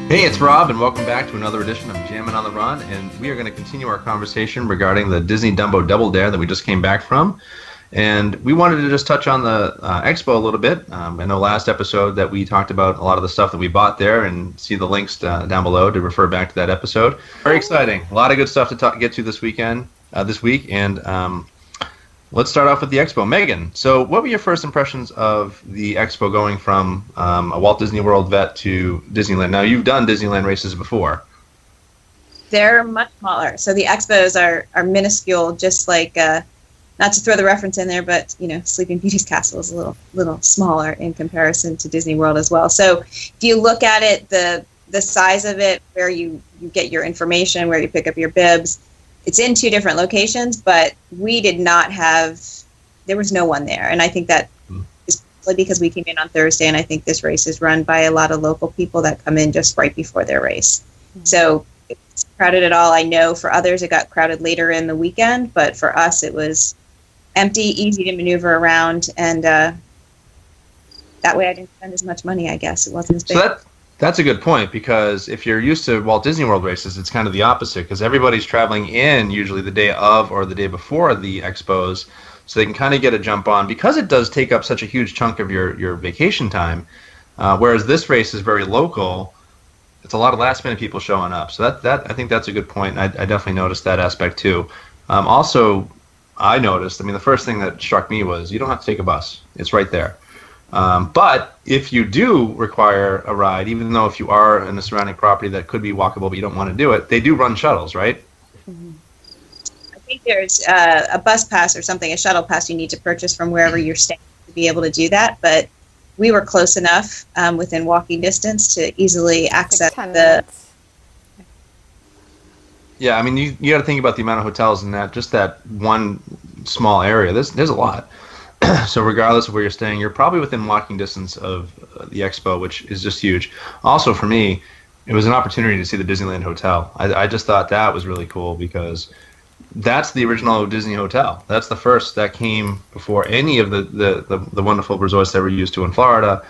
Hey, it's Rob, and welcome back to another edition of Jammin On The Run, and we are going to continue our conversation regarding the Disney Dumbo Double Dare that we just came back from. And we wanted to just touch on the expo a little bit. I know last episode that we talked about a lot of the stuff that we bought there, and see the links down below to refer back to that episode. Very exciting. A lot of good stuff to get to this week, and let's start off with the expo. Megan, so what were your first impressions of the expo going from a Walt Disney World vet to Disneyland? Now, you've done Disneyland races before. They're much smaller. So the expos are minuscule, just like, not to throw the reference in there, but, Sleeping Beauty's castle is a little smaller in comparison to Disney World as well. So if you look at it, the size of it, where you get your information, where you pick up your bibs, it's in two different locations, but we did not have, there was no one there. And I think that is probably because we came in on Thursday, and I think this race is run by a lot of local people that come in just right before their race. Mm-hmm. So it's crowded at all. I know for others it got crowded later in the weekend, but for us it was empty, easy to maneuver around, and that way I didn't spend as much money, I guess. It wasn't as big. So that's a good point, because if you're used to Walt Disney World races, it's kind of the opposite, because everybody's traveling in usually the day of or the day before the expos, so they can kind of get a jump on, because it does take up such a huge chunk of your vacation time, whereas this race is very local. It's a lot of last-minute people showing up, so that I think that's a good point. I definitely noticed that aspect too. Also, I noticed, the first thing that struck me was you don't have to take a bus. It's right there. But if you do require a ride, even though if you are in a surrounding property that could be walkable but you don't want to do it, they do run shuttles, right? Mm-hmm. I think there's a bus pass or something, a shuttle pass you need to purchase from wherever you're staying to be able to do that. But we were close enough within walking distance to easily access like 10 the... minutes. Yeah, you got to think about the amount of hotels in that one small area. There's a lot. So regardless of where you're staying, you're probably within walking distance of the expo, which is just huge. Also for me, it was an opportunity to see the Disneyland Hotel. I just thought that was really cool, because that's the original Disney Hotel. That's the first that came before any of the wonderful resorts that we're used to in Florida.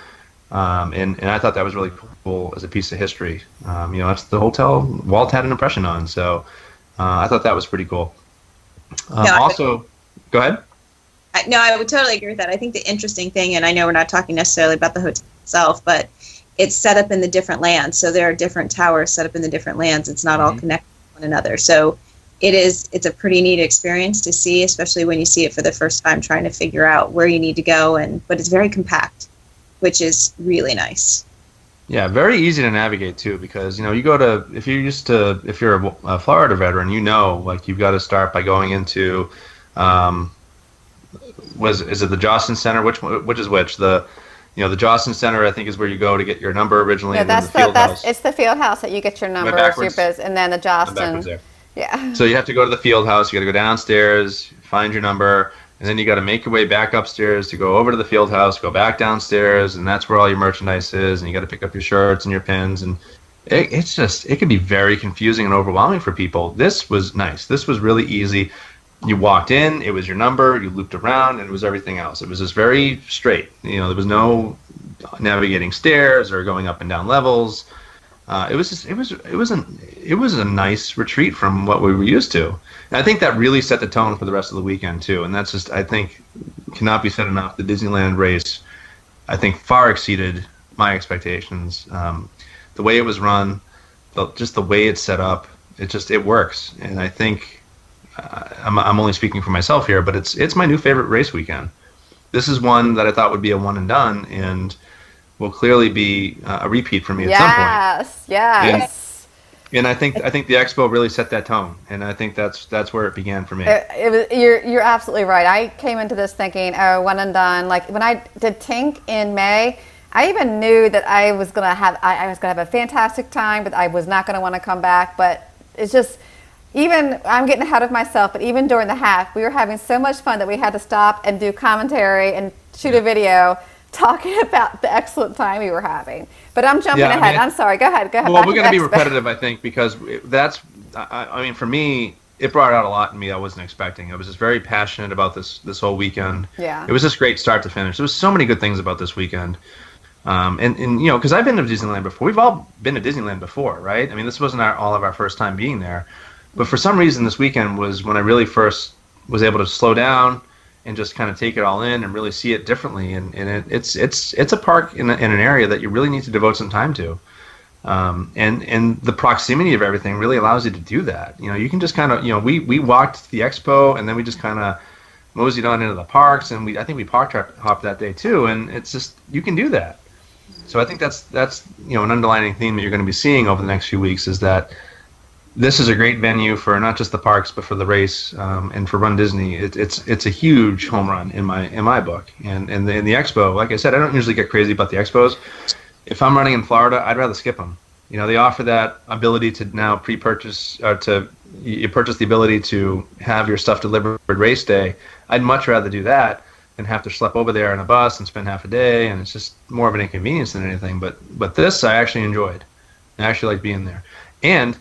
And I thought that was really cool as a piece of history. That's the hotel Walt had an impression on. So I thought that was pretty cool. Also, go ahead. No, I would totally agree with that. I think the interesting thing, and I know we're not talking necessarily about the hotel itself, but it's set up in the different lands. So there are different towers set up in the different lands. It's not all connected to one another. So it's a pretty neat experience to see, especially when you see it for the first time, trying to figure out where you need to go. But it's very compact, which is really nice. Yeah, very easy to navigate too, because you go to, if you're a Florida veteran, you've got to start by going into is it the Jostin Center? Which is which? The Jostin Center, I think, is where you go to get your number originally. Yeah, and then it's the field house that you get your numbers, your biz, and then the Jostin. Yeah. So you have to go to the field house. You got to go downstairs, find your number, and then you got to make your way back upstairs to go over to the field house, go back downstairs, and that's where all your merchandise is. And you got to pick up your shirts and your pins, and it can be very confusing and overwhelming for people. This was nice. This was really easy. You walked in, it was your number, you looped around, and it was everything else. It was just very straight. There was no navigating stairs or going up and down levels. It was a nice retreat from what we were used to. And I think that really set the tone for the rest of the weekend too. And that's just, I think, cannot be said enough. The Disneyland race, I think, far exceeded my expectations. The way it was run, just the way it's set up, it works. And I think, I'm only speaking for myself here, but it's my new favorite race weekend. This is one that I thought would be a one and done, and will clearly be a repeat for me at some point. Yes. And I think the expo really set that tone, and I think that's where it began for me. You're absolutely right. I came into this thinking, one and done. Like when I did Tink in May, I even knew that I was gonna have a fantastic time, but I was not gonna want to come back. But it's just. Even, I'm getting ahead of myself, but even during the half, we were having so much fun that we had to stop and do commentary and shoot a video talking about the excellent time we were having. But I'm jumping ahead. I'm sorry. Go ahead. Well, we're going to be repetitive, I think, because for me, it brought out a lot in me I wasn't expecting. I was just very passionate about this whole weekend. Yeah. It was just great start to finish. There was so many good things about this weekend. And because I've been to Disneyland before. We've all been to Disneyland before, right? I mean, this wasn't all of our first time being there. But for some reason, this weekend was when I really first was able to slow down and just kind of take it all in and really see it differently. And it's a park in an area that you really need to devote some time to. And the proximity of everything really allows you to do that. You can just kind of, we walked the expo and then we just kind of moseyed on into the parks, and I think we park hopped that day too. And it's just, you can do that. So I think that's an underlining theme that you're going to be seeing over the next few weeks, is that this is a great venue for not just the parks but for the race, and for runDisney. It's a huge home run in my book. And in the expo, like I said, I don't usually get crazy about the expos. If I'm running in Florida, I'd rather skip them. They offer that ability to now pre-purchase, you purchase the ability to have your stuff delivered race day. I'd much rather do that than have to schlep over there in a bus and spend half a day, and it's just more of an inconvenience than anything. But this I actually enjoyed. I actually like being there. And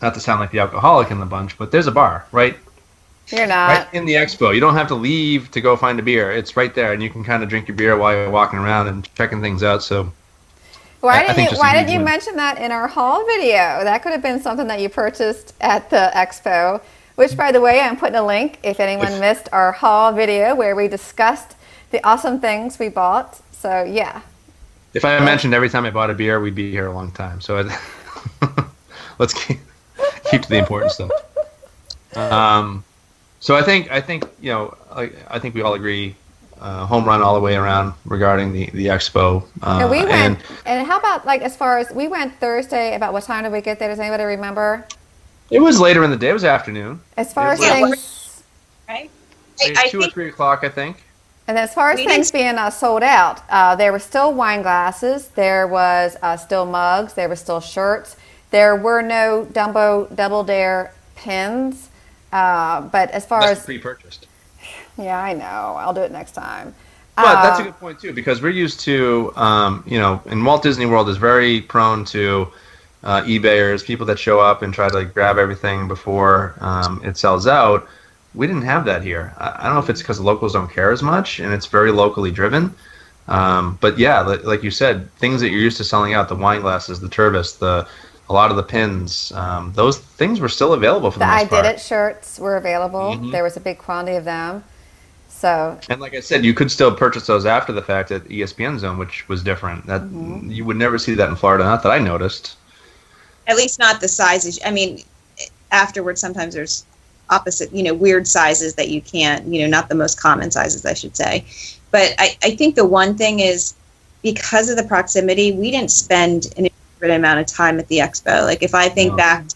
not to sound like the alcoholic in the bunch, but there's a bar, right? You're not. Right in the expo. You don't have to leave to go find a beer. It's right there, and you can kind of drink your beer while you're walking around and checking things out. So why didn't you mention that in our haul video? That could have been something that you purchased at the expo, which, by the way, I'm putting a link if anyone missed our haul video where we discussed the awesome things we bought. So, yeah. If I mentioned every time I bought a beer, we'd be here a long time. So let's keep to the important stuff. So I think I think we all agree, home run all the way around regarding the expo. And we went. And how about as far as we went Thursday? About what time did we get there? Does anybody remember? It was later in the day. It was afternoon. As far as things, right? 2 or 3 o'clock, I think. And as far as things being sold out, there were still wine glasses. There was still mugs. There were still shirts. There were no Dumbo Double Dare pins. But as far as pre-purchased. Yeah, I know. I'll do it next time. But that's a good point too, because we're used to, in Walt Disney World is very prone to eBayers, people that show up and try to grab everything before it sells out. We didn't have that here. I don't know if it's because the locals don't care as much and it's very locally driven. But yeah, like you said, things that you're used to selling out, the wine glasses, the Turvis, a lot of the pins, those things were still available for the most part. I Did It shirts were available. Mm-hmm. There was a big quantity of them. So. And like I said, you could still purchase those after the fact at ESPN Zone, which was different. That you would never see that in Florida, not that I noticed. At least not the sizes. I mean, afterwards sometimes there's opposite, weird sizes that you can't, not the most common sizes, I should say. But I think the one thing is, because of the proximity, we didn't spend an inordinate amount of time at the expo. Like if I think back to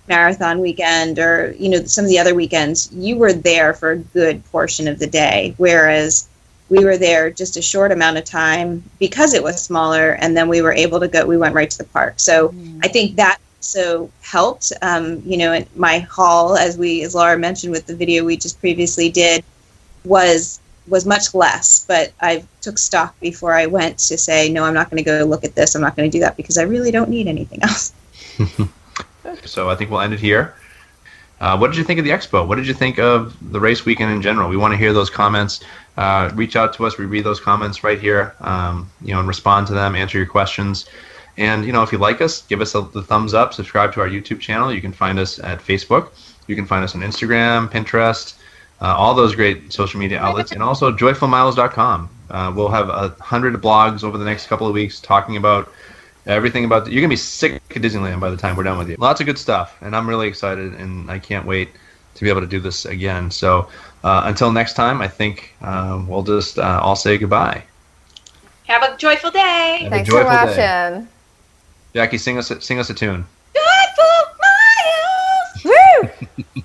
marathon weekend or, some of the other weekends, you were there for a good portion of the day, whereas we were there just a short amount of time because it was smaller, and then we were able to we went right to the park. So I think that also helped. My haul, as Laura mentioned with the video we just previously did, was much less, but I took stock before I went to say, no, I'm not going to go look at this. I'm not going to do that because I really don't need anything else. So I think we'll end it here. What did you think of the expo? What did you think of the race weekend in general? We want to hear those comments. Reach out to us. We read those comments right here, and respond to them, answer your questions. And, if you like us, give us the thumbs up, subscribe to our YouTube channel. You can find us at Facebook. You can find us on Instagram, Pinterest, all those great social media outlets, and also joyfulmiles.com. We'll have 100 blogs over the next couple of weeks talking about everything about you're going to be sick of Disneyland by the time we're done with you. Lots of good stuff, and I'm really excited, and I can't wait to be able to do this again. So until next time, I think we'll just all say goodbye. Have a joyful day. Thanks for watching. Day. Jackie, sing us a tune. Joyful Miles! Woo!